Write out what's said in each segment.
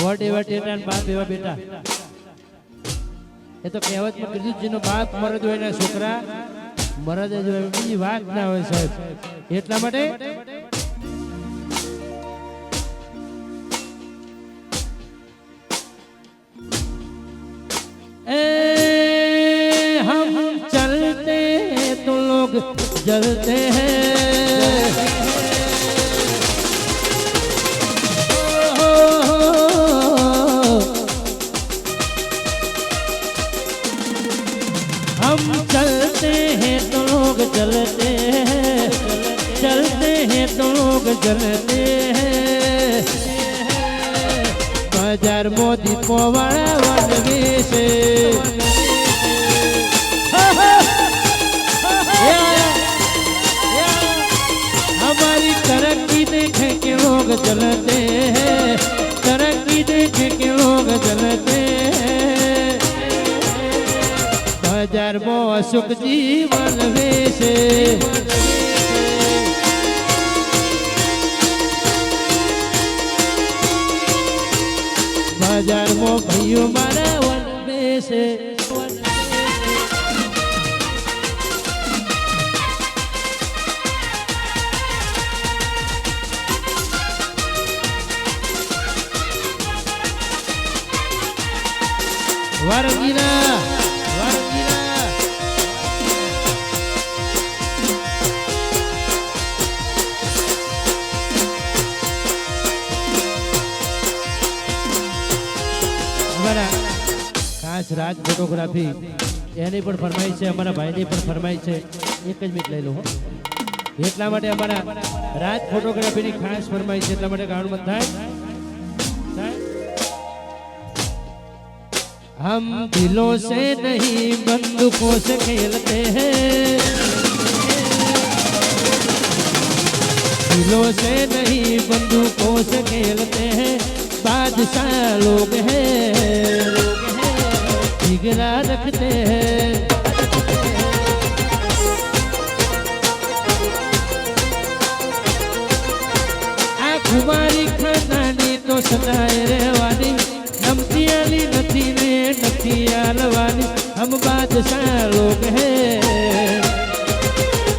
વટ એવા ટેટા ને બાપ એવા બેટા. એ તો કહેવતમાં કીધું જેનો બાપ મરદ હોય ને છોકરા મરદ જ હોય, બીજી વાત ના હોય સાહેબ. એટલા માટે हम चलते तो लोग जलते हैं, हम चलते हैं तो लोग जलते हैं, चलते हैं तो लोग जलते हैं. बाजार मोदी पोवाड़ा वनवे से हमारी तरक्की देखे के लोग जलते हैं, तरक्की देखे के लोग जलते हैं. बाजार मो सुख जीवन वेसे बाजार मो भाइयों मारा वन वेसे. वारंगीला वारंगीला हमारा खास राज फोटोग्राफी एनी पण फरमाई छे, हमारा भाई ने पण फरमाई छे. एक ज मिनिट લઈ લો હો. એટલા માટે અમારા રાજ ફોટોગ્રાફી ની ખાસ ફરમાઈ છે, એટલા માટે ગાવાનું મત થાય. हम दिलों से नहीं बंदूकों से खेलते हैं, दिलों से नहीं बंदूकों से खेलते हैं. बादशाह लोग हैं, जिगरा रखते हैं. आ कुमारी खानानी तो सदाए रहवानी, नमती आली नथी ने नथी आलवानी. हम बादशाह लोग हैं,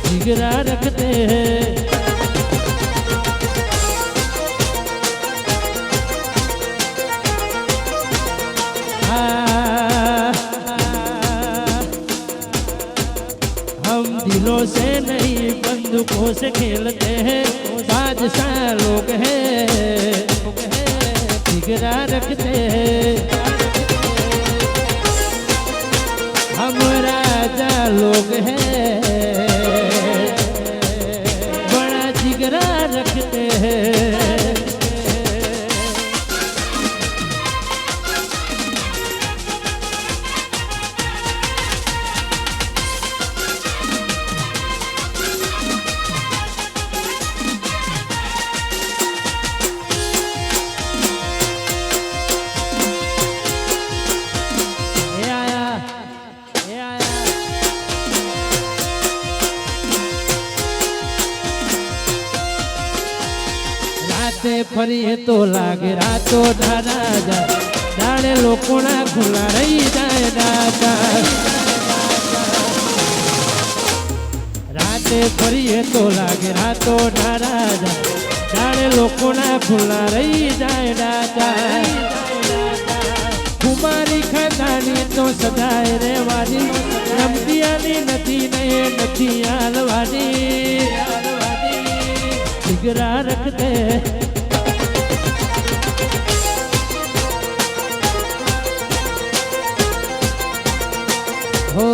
जिगरा रखते हैं. हम दिलों से नहीं बंदूकों से खेलते हैं, बादशाह लोग हैं, जिगरा रखते हैं. हम राजा लोग हैं, बड़ा जिगरा रखते हैं. ફરીએ તો લાગે રાતો રાજા, દાડે લોકોના ખુલ્લા રહી જાય દાદા. રાતે ફરીએ તો લાગે રાતો રાજા, દાડે લોકોના ખુલ્લા રહી જાય દાદા. કુમારી ખજાની તો સદાય રહેવાની, રમતી આલી નથી ને નથી આલવાની. जिगरा रखते हो.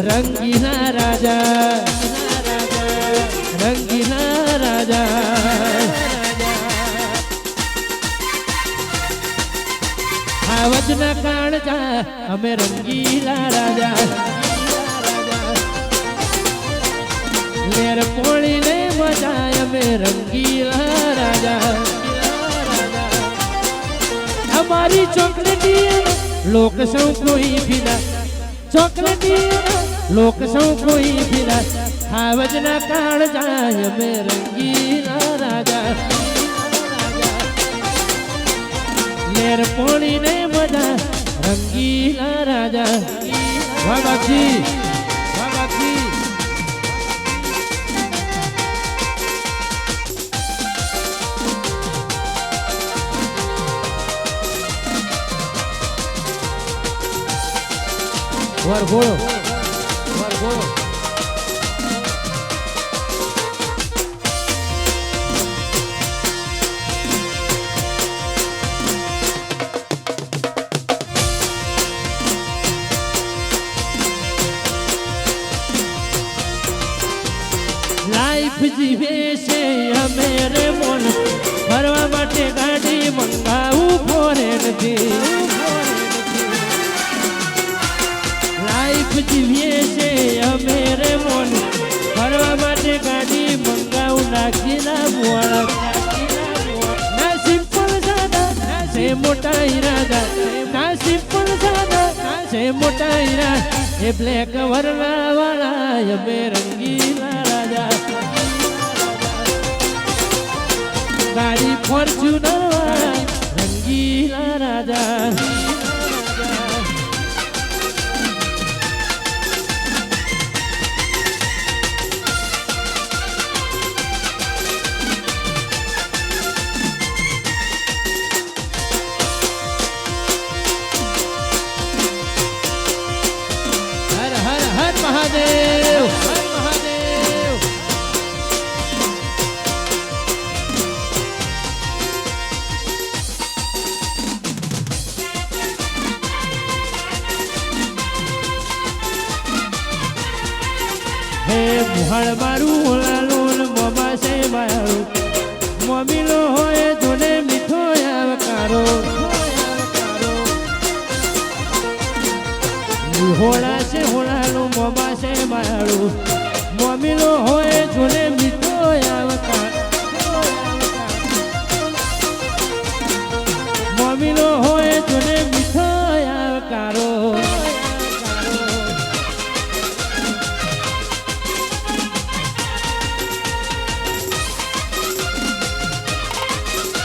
रंगीला राजा, रंगीला राजा. आवजना काळजा अमे रंगीला राजा, लेर पोळी ले मजा अमे रंगीला राजा. हमारी चॉकलेटी लोक सौ कोई फिदा, चॉकलेटी लोक सौ कोई फिदा. આવજના કાળ જાય મે રંગીલા રાજા લેર પોણી ને બધા રંગીલા રાજા વાહ બાપજી વાહ બાપજી વરઘોડો વરઘોડો લાઈફ જીવે છે અમે રે મોન ફરવા માટે ગાડી મંગાવું ફોરેનથી લાઈફ જીવીએ છે અમે રે મોન ફરવા માટે ગાડી મંગાવું નાખીના મોળા ના સિમ્પલ સાદા છે મોટા ઈરાદા ના સિમ્પલ સાદા છે મોટા ઈરા એ બ્લેક વરલા વાળા અમે રંગીલા રાજા ગાડી ફોર્ચ્યુનર રંગીલા રાજા મહાદેવ મહાદેવ હે મુહાળ મારું લાલુન મોમા છે મારું મમ્મીનો હોય જોને મીઠો આવકારો હોળા છે હોળાનું મોમા છે મારું મમ્મીનો હોય જોને મીઠો આવકાર મમ્મીનો હોય જોને મીઠો આવકારો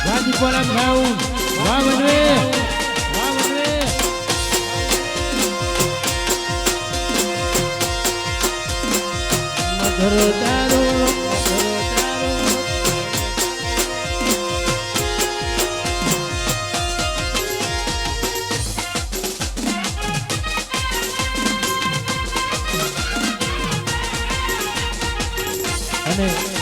ગાંધીપુરમ ગાઉન વાહ વનવે વાહ વનવે મધુર તારું અને